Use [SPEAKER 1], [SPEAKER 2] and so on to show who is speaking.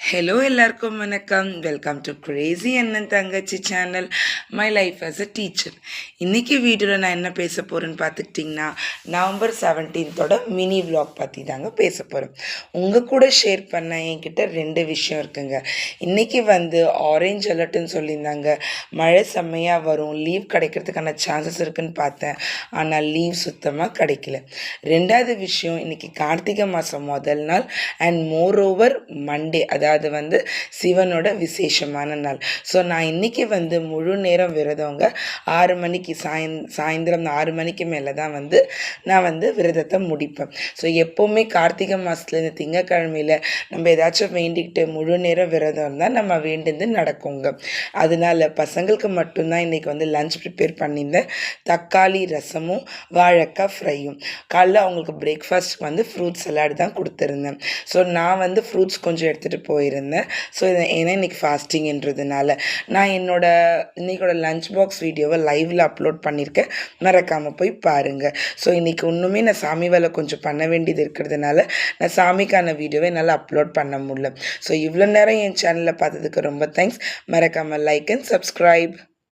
[SPEAKER 1] Hello எல்லாருக்கும் வணக்கம். Welcome to Crazy அண்ணன் தங்கச்சி channel, my life as a teacher. இன்றைக்கி வீடியோவில் நான் என்ன பேச போகிறேன்னு பார்த்துக்கிட்டிங்கன்னா, நவம்பர் 17 மினி விலாக் பற்றி தாங்க பேச போகிறேன். உங்கள் கூட ஷேர் பண்ண என்கிட்ட 2 விஷயம் இருக்குங்க. இன்றைக்கி ஆரஞ்ச் அலர்ட்டுன்னு சொல்லியிருந்தாங்க. மழை செம்மையாக வரும், லீவ் கிடைக்கிறதுக்கான சான்சஸ் இருக்குதுன்னு பார்த்தேன். ஆனால் லீவ் சுத்தமாக கிடைக்கல. 2வது விஷயம், இன்றைக்கி கார்த்திகை மாதம் முதல் நாள் அண்ட் மோர் ஓவர் மண்டே, அதாவது சிவனோட விசேஷமான நாள். ஸோ நான் இன்றைக்கி முழு நேரம் விரதவங்க. 6 மணிக்கு சாயந்தரம் 6 மணிக்கு மேலே தான் நான் விரதத்தை முடிப்பேன். ஸோ எப்போவுமே கார்த்திகை மாதத்துல இந்த திங்கக்கிழமையில் நம்ம ஏதாச்சும் வேண்டிக்கிட்டு முழு நேரம் விரதம் இருந்தால் நம்ம வேண்டியது நடக்குங்க. அதனால பசங்களுக்கு மட்டும்தான் இன்றைக்கி லஞ்ச் ப்ரிப்பேர் பண்ணியிருந்தேன். தக்காளி ரசமும் வாழைக்காய் ஃப்ரையும். காலைல அவங்களுக்கு பிரேக்ஃபாஸ்ட் ஃப்ரூட் சலாட் தான் கொடுத்துருந்தேன். ஸோ நான் ஃப்ரூட்ஸ் கொஞ்சம் எடுத்துகிட்டு போயிருந்தேன். ஸோ ஏன்னா இன்றைக்கி ஃபாஸ்டிங்ன்றதுனால நான் இன்றைக்கோட லஞ்ச் பாக்ஸ் வீடியோவை லைவில் அப்லோட் பண்ணியிருக்கேன், மறக்காமல் போய் பாருங்கள். ஸோ இன்றைக்கி இன்னுமே நான் சாமி வேலை கொஞ்சம் பண்ண வேண்டியது இருக்கிறதுனால நான் சாமிக்கான வீடியோவை என்னால் அப்லோட் பண்ண முடியல. ஸோ இவ்வளோ நேரம் என் சேனலில் பார்த்ததுக்கு ரொம்ப தேங்க்ஸ். மறக்காமல் லைக் அண்ட் சப்ஸ்கிரைப்.